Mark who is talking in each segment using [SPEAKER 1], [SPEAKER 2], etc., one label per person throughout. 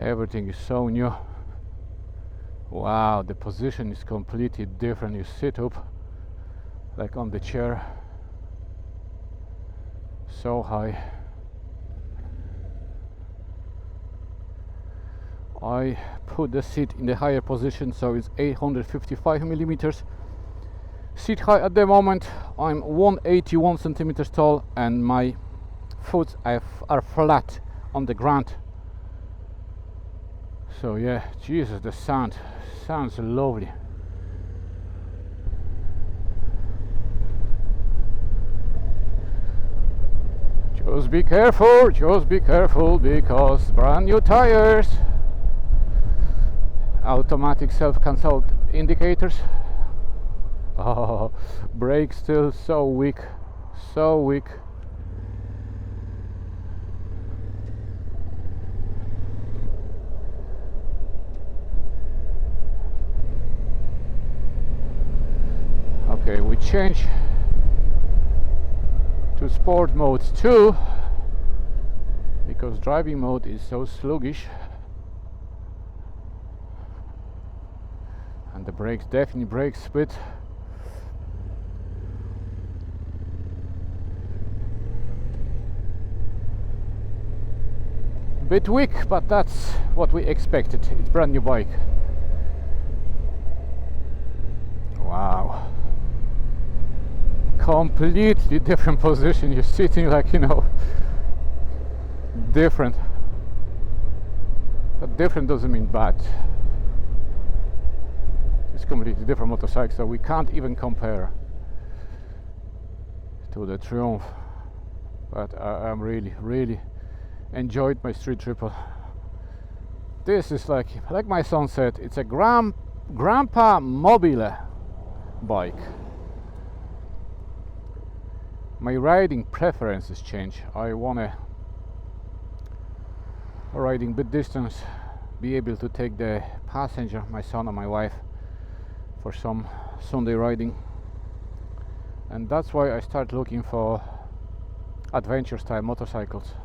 [SPEAKER 1] Everything is so new. Wow, the position is completely different. You sit up like on the chair, so high. I put the seat in the higher position, so it's 855 millimeters seat height at the moment. I'm 181 centimeters tall and my foot are flat on the ground. So yeah, Jesus, the sound sounds lovely. Just be careful because brand new tires. Automatic self-consult indicators. Oh, brakes still so weak. Okay, we change to sport mode 2 because driving mode is so sluggish, and the brakes definitely brake split. Bit weak, but that's what we expected. It's brand new bike. Wow, completely different position. You're sitting like, you know, different, but different doesn't mean bad. It's completely different motorcycle, so we can't even compare to the Triumph. But I'm really enjoyed my street triple. This is like my son said, it's a grandpa mobile bike. My riding preferences change. I wanna riding bit distance, be able to take the passenger, my son and my wife, for some Sunday riding, and that's why I start looking for adventure style motorcycles.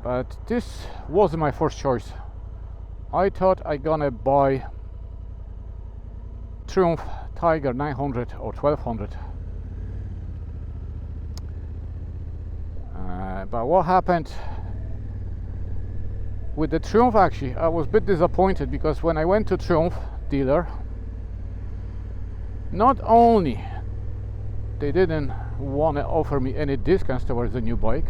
[SPEAKER 1] But this wasn't my first choice. I thought I gonna buy Triumph Tiger 900 or 1200. But what happened with the Triumph, actually, I was a bit disappointed because when I went to Triumph dealer, not only they didn't want to offer me any discounts towards the new bike,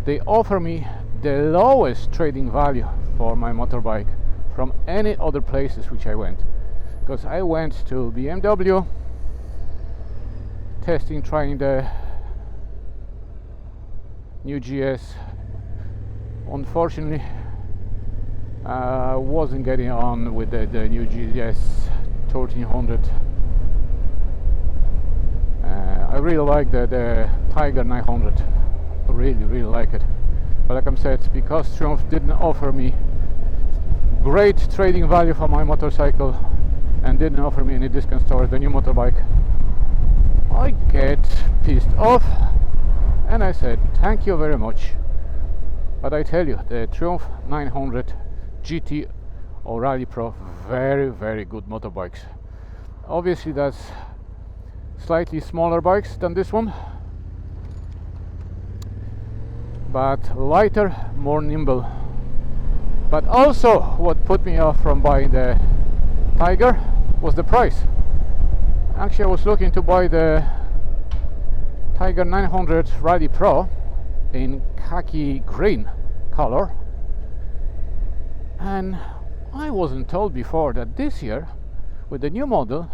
[SPEAKER 1] they offer me the lowest trading value for my motorbike from any other places which I went. Because I went to BMW testing, trying the new GS. Unfortunately, wasn't getting on with the new GS 1300. I really like the Tiger 900. Really like it. But like I said, because Triumph didn't offer me great trading value for my motorcycle and didn't offer me any discounts towards the new motorbike, I get pissed off and I said thank you very much. But I tell you, the Triumph 900 GT or Rally Pro, very good motorbikes. Obviously that's slightly smaller bikes than this one, but lighter, more nimble. But also what put me off from buying the Tiger was the price. Actually, I was looking to buy the Tiger 900 Rally Pro in khaki green color, and I wasn't told before that this year with the new model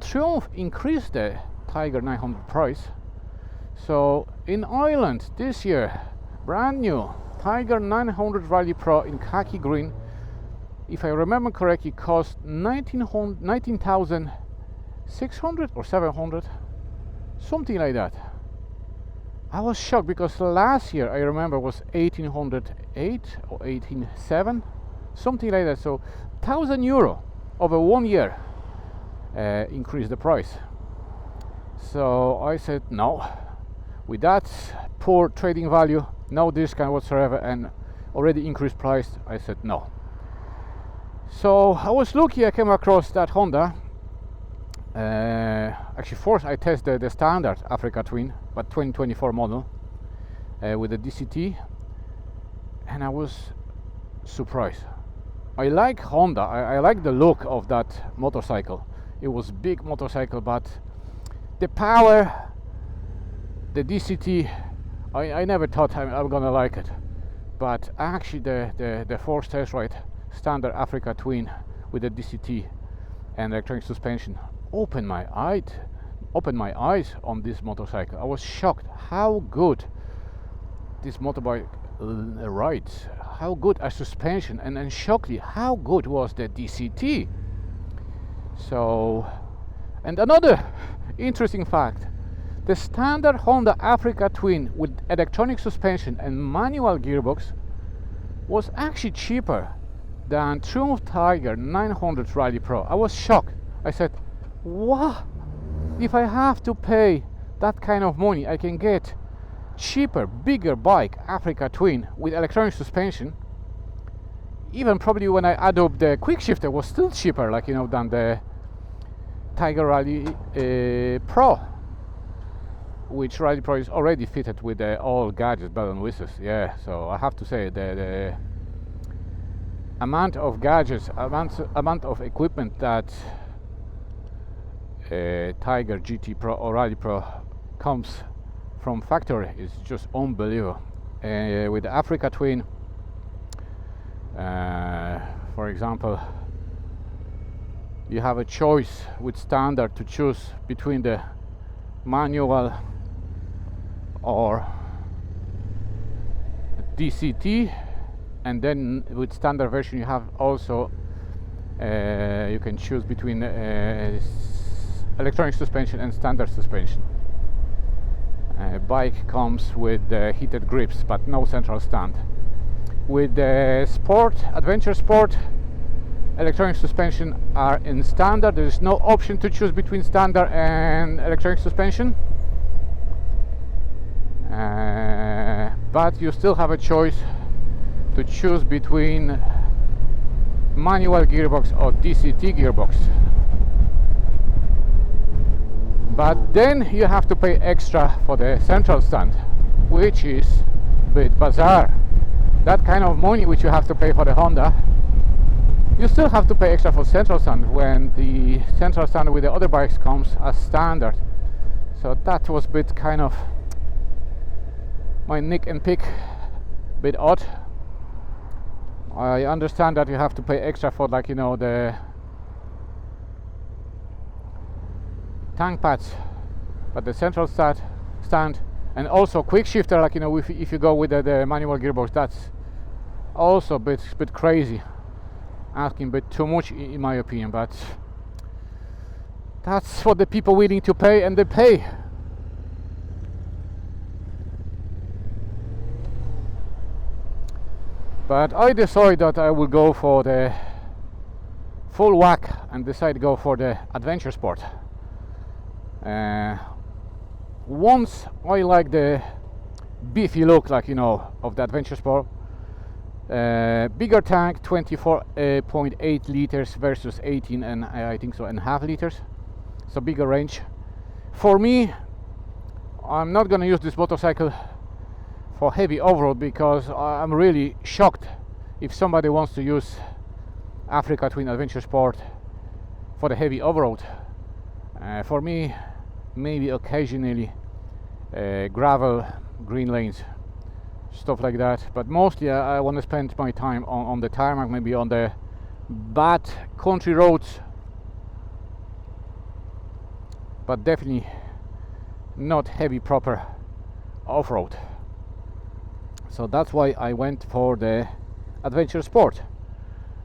[SPEAKER 1] Triumph increased the Tiger 900 price. So in Ireland this year, brand new Tiger 900 Rally Pro in khaki green, if I remember correctly, cost 19,600 or 700, something like that. I was shocked because last year I remember was 1808 or 1807, something like that. So €1,000 over 1 year increased the price. So I said no, with that poor trading value, no discount whatsoever, and already increased price. I said no. So I was lucky, I came across that Honda. Actually first I tested the standard Africa Twin, but 2024 model, with the DCT, and I was surprised. I like Honda, I like the look of that motorcycle. It was big motorcycle, but the power, the DCT, I never thought I'm gonna like it. But actually the first test ride, standard Africa Twin with the DCT and electronic suspension, opened my eyes on this motorcycle. I was shocked how good this motorbike rides, how good a suspension, and then shockingly how good was the DCT. So, and another interesting fact, the standard Honda Africa Twin with electronic suspension and manual gearbox was actually cheaper than Triumph Tiger 900 Rally Pro. I was shocked. I said, what? If I have to pay that kind of money, I can get cheaper, bigger bike, Africa Twin with electronic suspension. Even probably when I add up the quick shifter was still cheaper, like, you know, than the Tiger Rally Pro, which Rally Pro is already fitted with all gadgets, bells and whistles. Yeah, so I have to say the amount of gadgets, amount of equipment that Tiger GT Pro or Rally Pro comes from factory is just unbelievable. With the Africa Twin, for example, you have a choice with standard to choose between the manual or DCT, and then with standard version you have also you can choose between electronic suspension and standard suspension. Bike comes with heated grips but no central stand. With the Sport, Adventure Sport, electronic suspension are in standard. There is no option to choose between standard and electronic suspension, but you still have a choice to choose between manual gearbox or DCT gearbox. But then you have to pay extra for the central stand, which is a bit bizarre. That kind of money which you have to pay for the Honda, you still have to pay extra for central stand when the central stand with the other bikes comes as standard. So that was a bit kind of my nick and pick, bit odd. I understand that you have to pay extra for, like, you know, the tank pads, but the central stand and also quick shifter, like, you know, if you go with the manual gearbox, that's also a bit crazy, asking a bit too much in my opinion, but that's what the people willing to pay, and they pay. But I decided that I will go for the full whack and decide to go for the Adventure Sport. Once I like the beefy look, like, you know, of the Adventure Sport. Bigger tank, 24.8 liters versus 18 and I think so and half liters, so bigger range. For me, I'm not gonna use this motorcycle for heavy off-road because I'm really shocked if somebody wants to use Africa Twin Adventure Sport for the heavy off-road. For me, maybe occasionally gravel, green lanes, stuff like that, but mostly I want to spend my time on the tarmac, maybe on the bad country roads, but definitely not heavy proper off-road. So that's why I went for the Adventure Sport.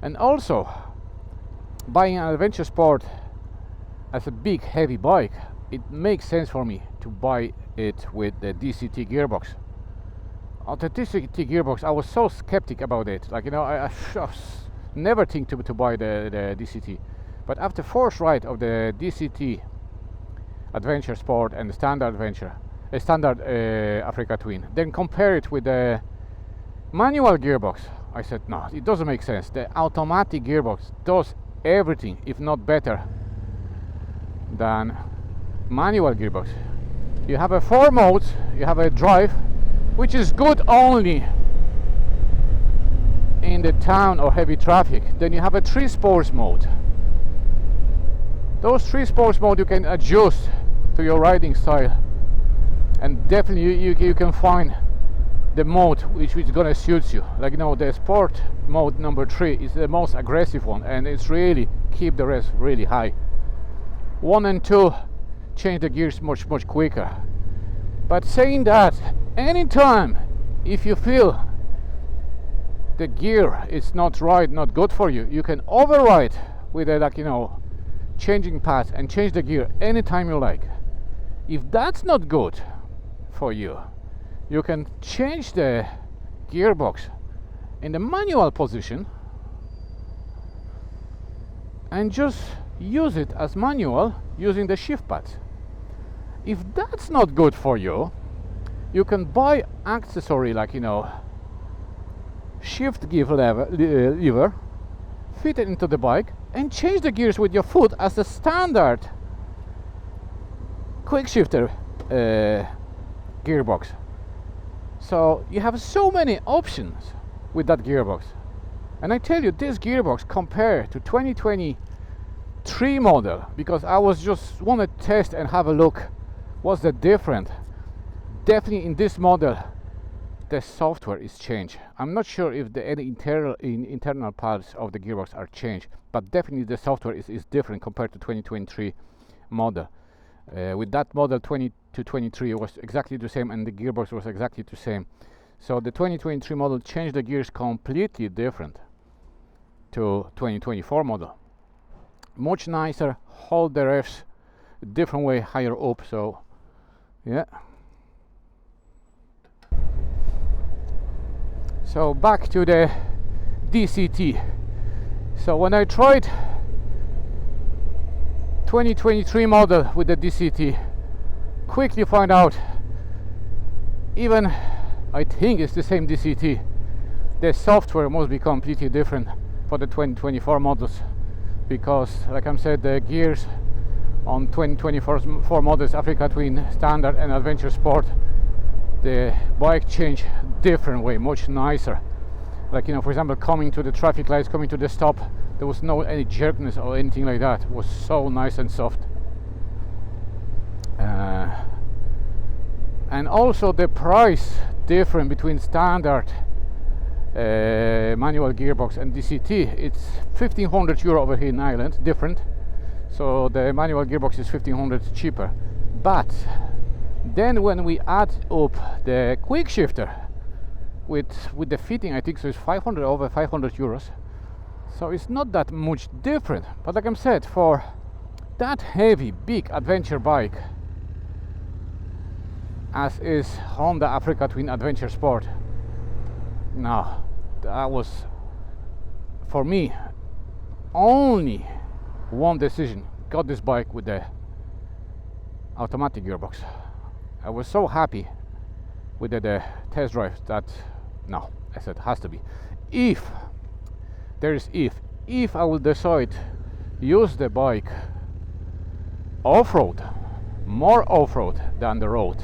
[SPEAKER 1] And also, buying an Adventure Sport as a big heavy bike, it makes sense for me to buy it with the DCT gearbox. On the DCT gearbox, I was so skeptic about it. Like, you know, I never think to buy the DCT. But after first ride of the DCT Adventure Sport and the standard Adventure, a standard Africa Twin, then compare it with the Manual gearbox. I said no, it doesn't make sense. The automatic gearbox does everything, if not better, than manual gearbox. You have a 4 modes, you have a drive, which is good only in the town or heavy traffic. Then you have a 3 sports mode. Those 3 sports mode you can adjust to your riding style, and definitely you can find the mode which is gonna suit you. Like, you know, the sport mode number 3 is the most aggressive one, and it's really keep the rest really high. 1 and 2 change the gears much quicker. But saying that, anytime if you feel the gear is not right, not good for you, you can override with a, like, you know, changing path and change the gear anytime you like. If that's not good for you, you can change the gearbox in the manual position and just use it as manual using the shift pads. If that's not good for you, you can buy accessory like, you know, shift gear lever, fit it into the bike and change the gears with your foot as a standard quick shifter gearbox. So you have so many options with that gearbox. And I tell you, this gearbox compared to 2023 model, because I was just want to test and have a look what's the difference. Definitely in this model the software is changed. I'm not sure if the any internal parts of the gearbox are changed, but definitely the software is different compared to 2023 model. With that model 20 to 23 was exactly the same, and the gearbox was exactly the same. So the 2023 model changed the gears completely different to 2024 model. Much nicer, hold the revs a different way, higher up. So yeah. So back to the DCT. So when I tried 2023 model with the DCT, quickly find out, even I think it's the same DCT, the software must be completely different for the 2024 models, because like I said, the gears on 2024 models, Africa Twin, Standard and Adventure Sport, the bike change different way, much nicer. Like, you know, for example, coming to the traffic lights, coming to the stop, there was no any jerkness or anything like that. It was so nice and soft. And also the price different between standard manual gearbox and DCT. It's €1,500 over here in Ireland, different. So the manual gearbox is 1,500 cheaper. But then when we add up the quick shifter with the fitting, I think so it's 500 over €500. So it's not that much different. But like I said, for that heavy big adventure bike as is Honda Africa Twin Adventure Sport, no, that was for me only one decision. Got this bike with the automatic gearbox. I was so happy with the test drive that no, I said has to be. If I will decide use the bike off-road, more off-road than the road,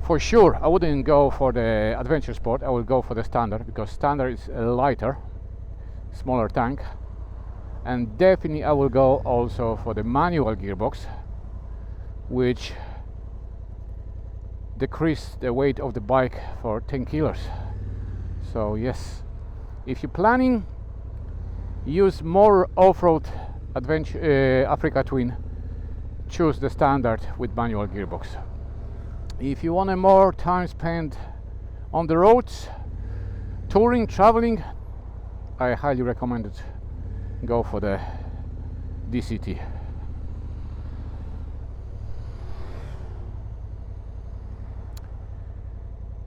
[SPEAKER 1] for sure I wouldn't go for the Adventure Sport. I will go for the Standard, because Standard is a lighter, smaller tank. And definitely I will go also for the manual gearbox, which decrease the weight of the bike for 10 kilos. So yes, if you're planning use more off-road adventure Africa Twin, choose the Standard with manual gearbox. If you want a more time spent on the roads, touring, traveling, I highly recommend it. Go for the DCT.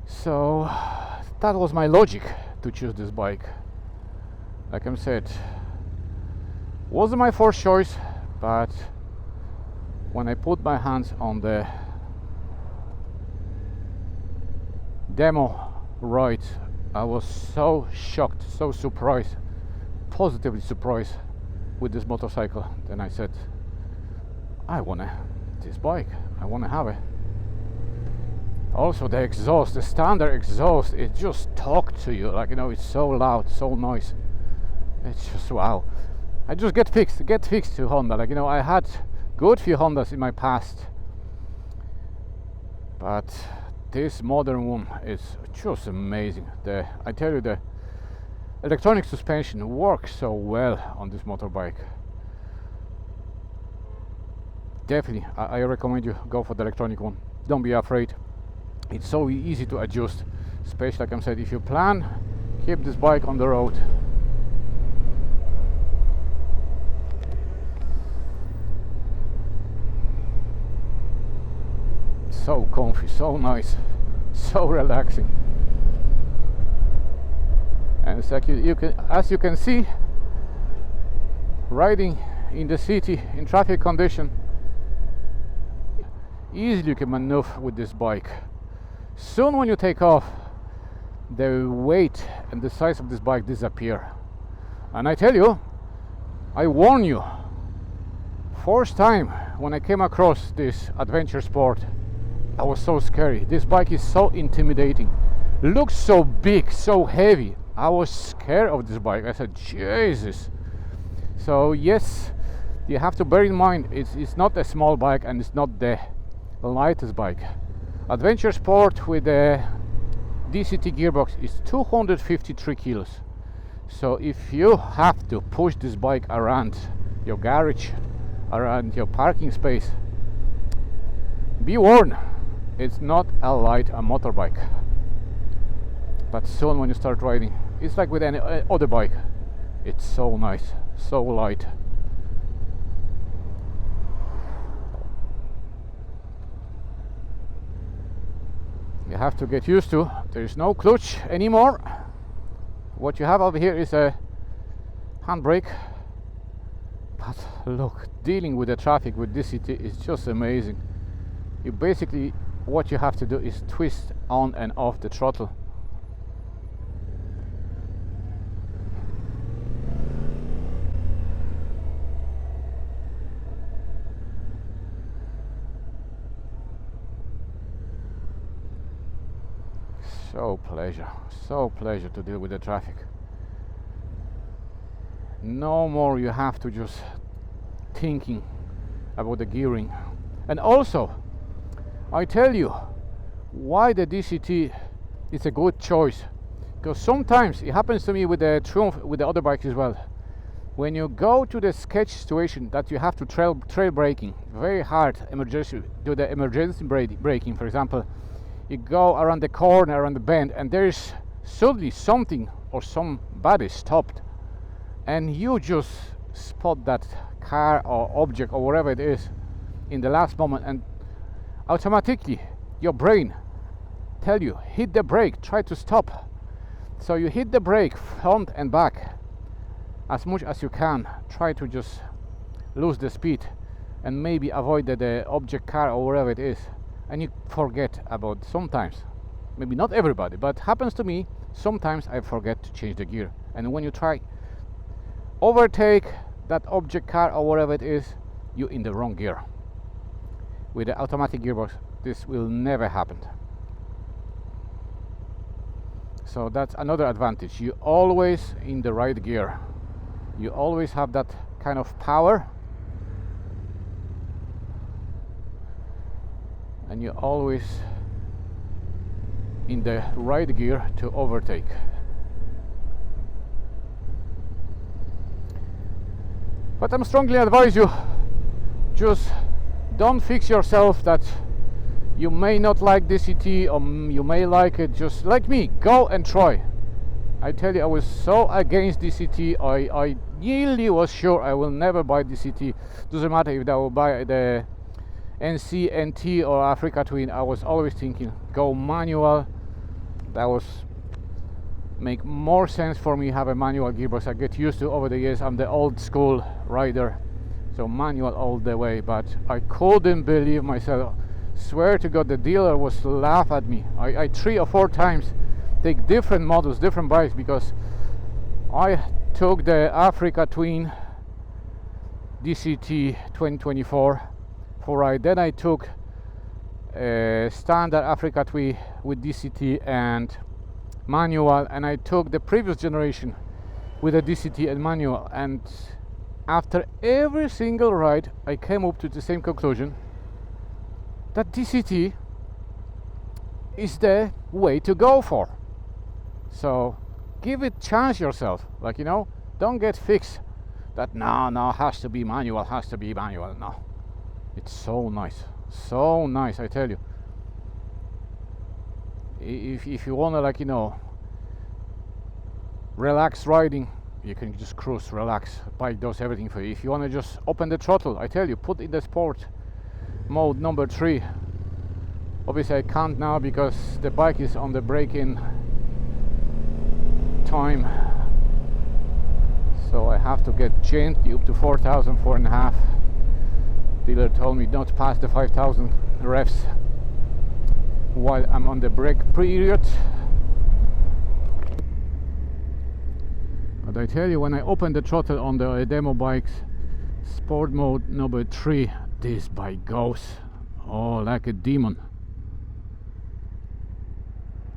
[SPEAKER 1] So that was my logic to choose this bike. Like I said, wasn't my first choice, but when I put my hands on the demo ride. I was so shocked, so surprised, positively surprised with this motorcycle. Then I said, I want this bike, I want to have it. Also the exhaust, the standard exhaust, it just talks to you, like, you know, it's so loud, so nice. It's just wow. I just get fixed to Honda. Like, you know, I had good few Hondas in my past, but this modern one is just amazing. I tell you, the electronic suspension works so well on this motorbike. Definitely, I recommend you go for the electronic one. Don't be afraid. It's so easy to adjust, especially, like I said, if you plan, keep this bike on the road. So comfy, so nice, so relaxing. And it's like as you can see, riding in the city in traffic condition, easily you can maneuver with this bike. Soon when you take off, the weight and the size of this bike disappear. And I tell you, I warn you, first time when I came across this adventure sport, I was so scary. This bike is so intimidating, looks so big, so heavy. I was scared of this bike. I said, Jesus. So yes, you have to bear in mind, it's not a small bike and it's not the lightest bike. Adventure sport with a DCT gearbox is 253 kilos. So if you have to push this bike around your garage, around your parking space, be warned, it's not a motorbike. But soon when you start riding, it's like with any other bike, it's so nice, so light. You have to get used to, there is no clutch anymore. What you have over here is a handbrake. But look, dealing with the traffic with DCT is just amazing. You basically, what you have to do is twist on and off the throttle. So pleasure to deal with the traffic. No more you have to just thinking about the gearing. And also, I tell you why the DCT is a good choice, because sometimes it happens to me with the Triumph, with the other bikes as well. When you go to the sketch situation that you have to trail braking, very hard do the emergency braking, for example, you go around the corner, around the bend, and there is suddenly something or somebody stopped, and you just spot that car or object or whatever it is in the last moment, and automatically your brain tell you, hit the brake, try to stop. So you hit the brake front and back as much as you can, try to just lose the speed and maybe avoid the object, car or whatever it is. And you forget about, sometimes, maybe not everybody, but happens to me, sometimes I forget to change the gear. And when you try overtake that object, car or whatever it is, you're in the wrong gear. With the automatic gearbox, this will never happen. So that's another advantage. You always in the right gear. You always have that kind of power, and you're always in the right gear to overtake. But I'm strongly advise you, just don't fix yourself that you may not like DCT or you may like it. Just like me, go and try. I tell you, I was so against DCT. I nearly was sure I will never buy DCT. Doesn't matter if I will buy the NC, NT or Africa Twin. I was always thinking, go manual. That was make more sense for me, have a manual gearbox. I get used to over the years. I'm the old school rider, so manual all the way. But I couldn't believe myself. Swear to God, the dealer was laugh at me. I 3 or 4 times take different models, different bikes, because I took the Africa Twin DCT 2024 for ride. Then I took a standard Africa Twin with DCT and manual, and I took the previous generation with a DCT and manual, and after every single ride I came up to the same conclusion that DCT is the way to go for. So give it chance yourself, like, you know, don't get fixed that no has to be manual, no. It's so nice, I tell you. If you wanna, like, you know, relax riding, you can just cruise, relax. Bike does everything for you. If you wanna just open the throttle, I tell you, put in the sport mode number 3. Obviously I can't now because the bike is on the break-in time, so I have to get gently up to 4,000, 4.5. Dealer told me not past the 5,000 revs while I'm on the break period. But I tell you, when I open the throttle on the demo bikes, sport mode number 3, this bike goes like a demon.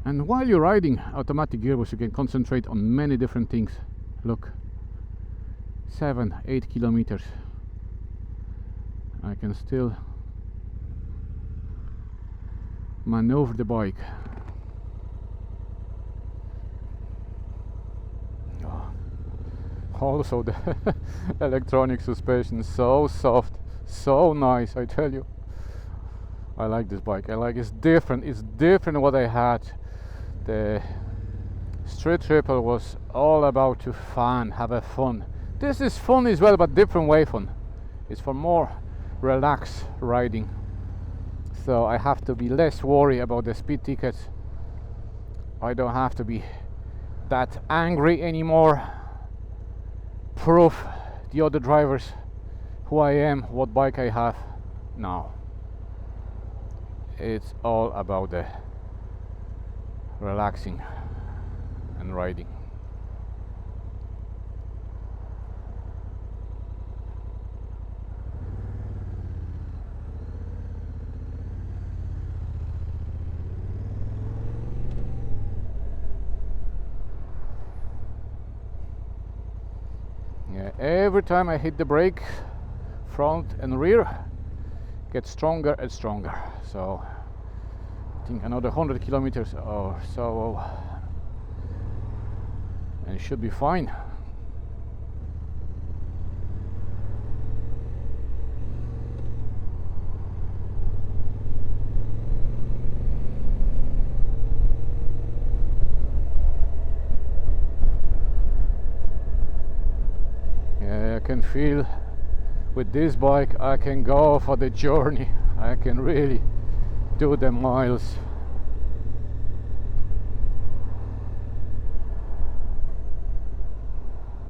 [SPEAKER 1] And while you're riding automatic gearbox, you can concentrate on many different things. Look, 7-8 kilometers. I can still maneuver the bike. Also the electronic suspension, so soft, so nice, I tell you. I like this bike. I like it's different what I had. The Street Triple was all about to have a fun. This is fun as well, but different way fun. It's for more relaxed riding, so I have to be less worried about the speed tickets. I don't have to be that angry anymore. Prove the other drivers who I am, what bike I have. No, it's all about the relaxing and riding. Yeah, every time I hit the brake, front and rear gets stronger and stronger. So I think another 100 kilometers or so and it should be fine. Yeah, I can feel with this bike I can go for the journey. I can really do the miles.